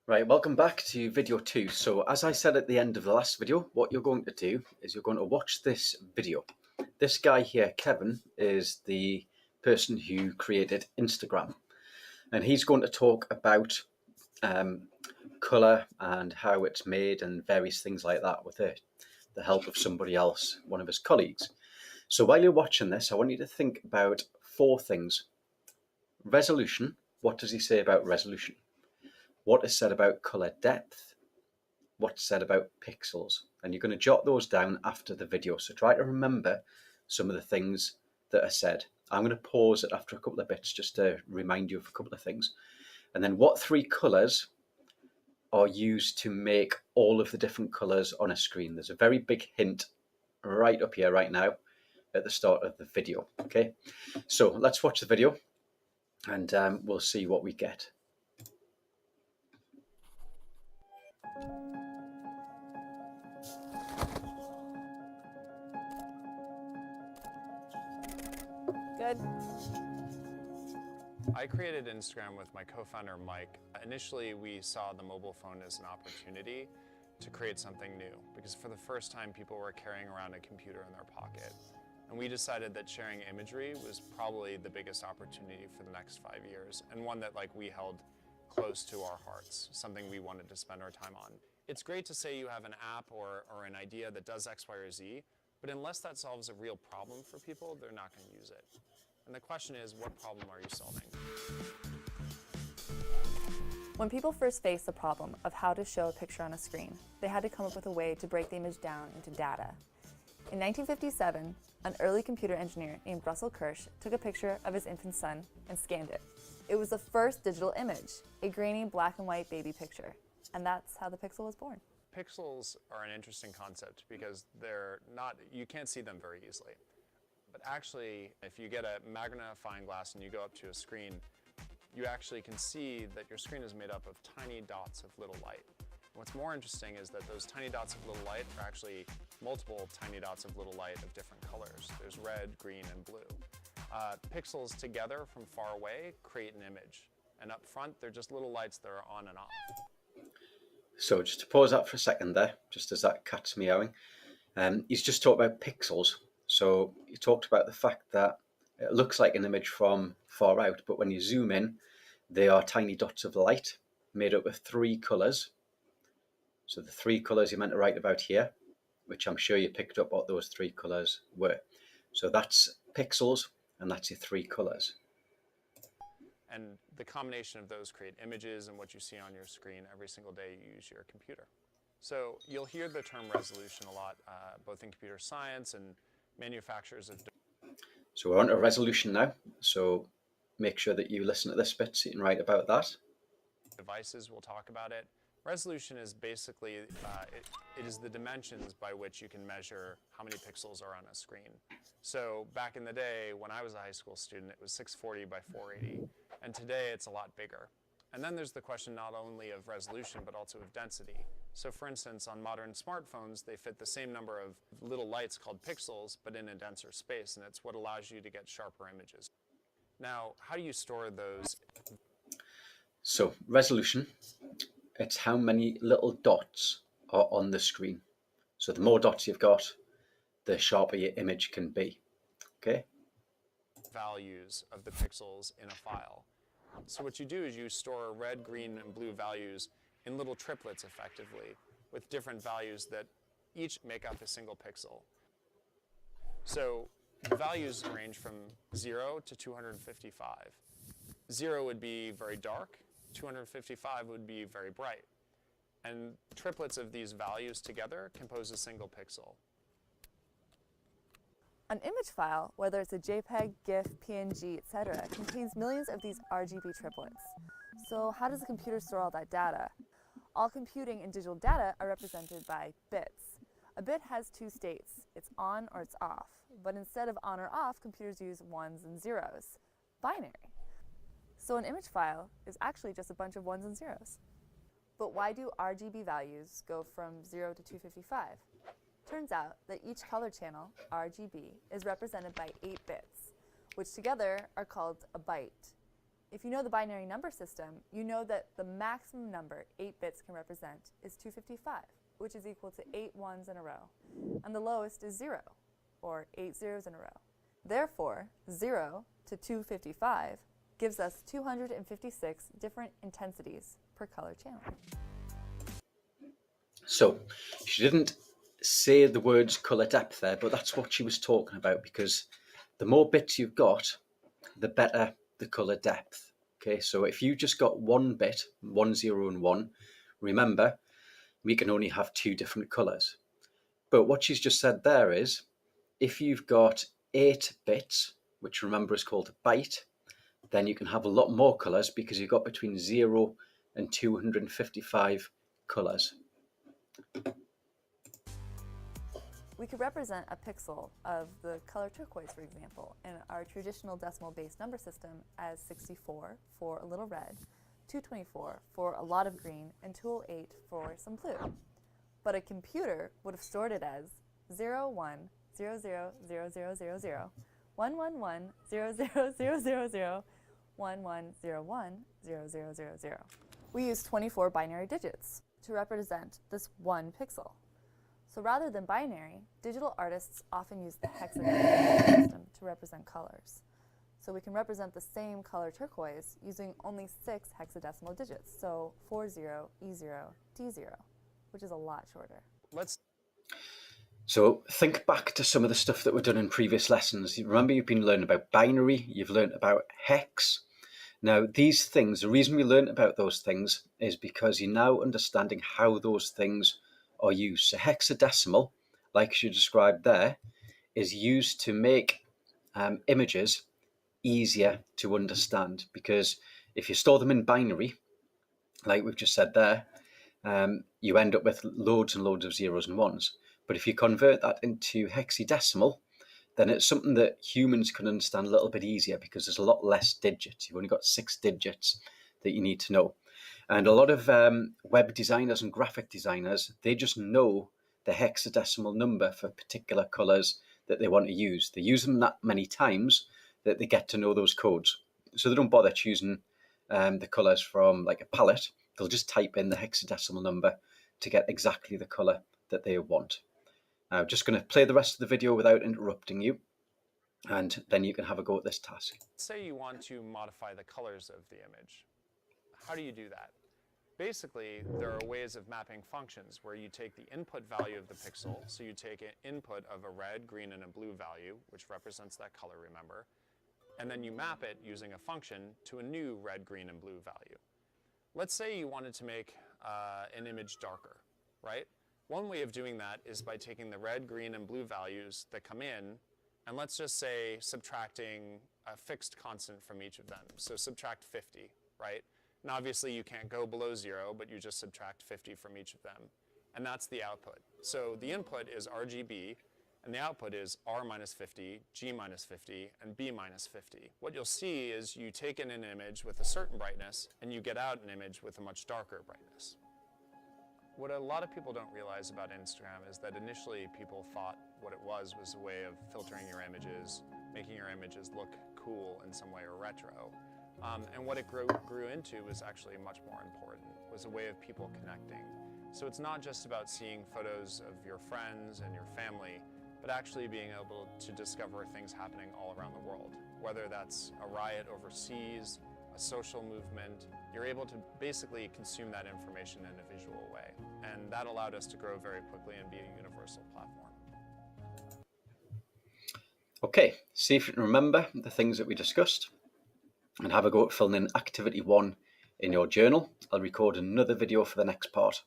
Right, welcome back to video 2. So as I said at the end of the last video, what you're going to do is you're going to watch this video. This guy here, Kevin, is the person who created Instagram. And he's going to talk about colour and how it's made and various things like that with the help of somebody else, one of his colleagues. So while you're watching this, I want you to think about 4 things. Resolution. What does he say about resolution? What is said about colour depth, what's said about pixels, and you're going to jot those down after the video. So try to remember some of the things that are said. I'm going to pause it after a couple of bits just to remind you of a couple of things. And then what 3 colours are used to make all of the different colours on a screen. There's a very big hint right up here right now at the start of the video. Okay, so let's watch the video and we'll see what we get. Good. I created Instagram with my co-founder, Mike. Initially, we saw the mobile phone as an opportunity to create something new because for the first time, people were carrying around a computer in their pocket. And we decided that sharing imagery was probably the biggest opportunity for the next 5 years and one that we held close to our hearts, something we wanted to spend our time on. It's great to say you have an app or an idea that does X, Y, or Z, but unless that solves a real problem for people, they're not going to use it. And the question is, what problem are you solving? When people first faced the problem of how to show a picture on a screen, they had to come up with a way to break the image down into data. In 1957, an early computer engineer named Russell Kirsch took a picture of his infant son and scanned it. It was the first digital image, a grainy black and white baby picture. And that's how the pixel was born. Pixels are an interesting concept because you can't see them very easily. But actually, if you get a magnifying glass and you go up to a screen, you actually can see that your screen is made up of tiny dots of little light. What's more interesting is that those tiny dots of little light are actually multiple tiny dots of little light of different colors. There's red, green, and blue. Pixels together from far away create an image. And up front, they're just little lights that are on and off. So just to pause that for a second there, just as that cat's meowing, he's just talked about pixels. So he talked about the fact that it looks like an image from far out, but when you zoom in, they are tiny dots of light made up of 3 colours. So the 3 colours he meant to write about here, which I'm sure you picked up what those 3 colours were. So that's pixels, and that's your 3 colours. And the combination of those create images and what you see on your screen every single day you use your computer. So you'll hear the term resolution a lot, both in computer science and manufacturers of. So we're on to resolution now. So make sure that you listen to this bit so you can write about that. Devices, we'll talk about it. Resolution is basically, it is the dimensions by which you can measure how many pixels are on a screen. So back in the day, when I was a high school student, it was 640 by 480. And today it's a lot bigger. And then there's the question not only of resolution, but also of density. So for instance, on modern smartphones, they fit the same number of little lights called pixels, but in a denser space, and it's what allows you to get sharper images. Now, how do you store those? So resolution, it's how many little dots are on the screen. So the more dots you've got, the sharper your image can be, okay? Values of the pixels in a file. So what you do is you store red, green, and blue values in little triplets effectively with different values that each make up a single pixel. So the values range from 0 to 255. 0 would be very dark, 255 would be very bright. And triplets of these values together compose a single pixel. An image file, whether it's a JPEG, GIF, PNG, etc., contains millions of these RGB triplets. So how does a computer store all that data? All computing and digital data are represented by bits. A bit has 2 states. It's on or it's off. But instead of on or off, computers use ones and zeros. Binary. So an image file is actually just a bunch of ones and zeros. But why do RGB values go from 0 to 255? Turns out that each color channel, RGB, is represented by 8 bits, which together are called a byte. If you know the binary number system, you know that the maximum number 8 bits can represent is 255, which is equal to 8 ones in a row, and the lowest is 0, or 8 zeros in a row. Therefore, 0 to 255 gives us 256 different intensities per color channel. So she didn't say the words colour depth there, but that's what she was talking about, because the more bits you've got, the better the colour depth. Okay, so if you just got one bit, 1, 0 and 1, remember, we can only have 2 different colours. But what she's just said there is, if you've got 8 bits, which remember is called a byte, then you can have a lot more colours because you've got between 0 and 255 colours. We could represent a pixel of the color turquoise, for example, in our traditional decimal-based number system as 64 for a little red, 224 for a lot of green, and 208 for some blue. But a computer would have stored it as 0, 1, 0, 0, 0, 0, 0, 0, 1, 1, 1, 0, 0, 0, 0, 0, 1, 1, 0, 1, 0, 0, 0, 0. We use 24 binary digits to represent this one pixel. So rather than binary, digital artists often use the hexadecimal system to represent colors. So we can represent the same color turquoise using only 6 hexadecimal digits, so 40, E0, D0, which is a lot shorter. So think back to some of the stuff that we've done in previous lessons. Remember, you've been learning about binary, you've learned about hex. Now, these things, the reason we learned about those things is because you're now understanding how those things are used. So hexadecimal, like you described there, is used to make images easier to understand, because if you store them in binary, like we've just said there, you end up with loads and loads of zeros and ones. But if you convert that into hexadecimal, then it's something that humans can understand a little bit easier, because there's a lot less digits. You've only got 6 digits that you need to know. And a lot of web designers and graphic designers, they just know the hexadecimal number for particular colors that they want to use. They use them that many times that they get to know those codes. So they don't bother choosing the colors from like a palette. They'll just type in the hexadecimal number to get exactly the color that they want. I'm just going to play the rest of the video without interrupting you, and then you can have a go at this task. Say you want to modify the colors of the image. How do you do that? Basically, there are ways of mapping functions where you take the input value of the pixel, so you take an input of a red, green, and a blue value, which represents that color, remember, and then you map it using a function to a new red, green, and blue value. Let's say you wanted to make an image darker, right? One way of doing that is by taking the red, green, and blue values that come in, and let's just say subtracting a fixed constant from each of them. So subtract 50, right? And obviously you can't go below 0, but you just subtract 50 from each of them. And that's the output. So the input is RGB, and the output is R minus 50, G minus 50, and B minus 50. What you'll see is you take in an image with a certain brightness, and you get out an image with a much darker brightness. What a lot of people don't realize about Instagram is that initially people thought what it was a way of filtering your images, making your images look cool in some way or retro. And what it grew into was actually much more important, was a way of people connecting. So it's not just about seeing photos of your friends and your family, but actually being able to discover things happening all around the world. Whether that's a riot overseas, a social movement, you're able to basically consume that information in a visual way. And that allowed us to grow very quickly and be a universal platform. Okay, see if you can remember the things that we discussed, and have a go at filling in activity 1 in your journal. I'll record another video for the next part.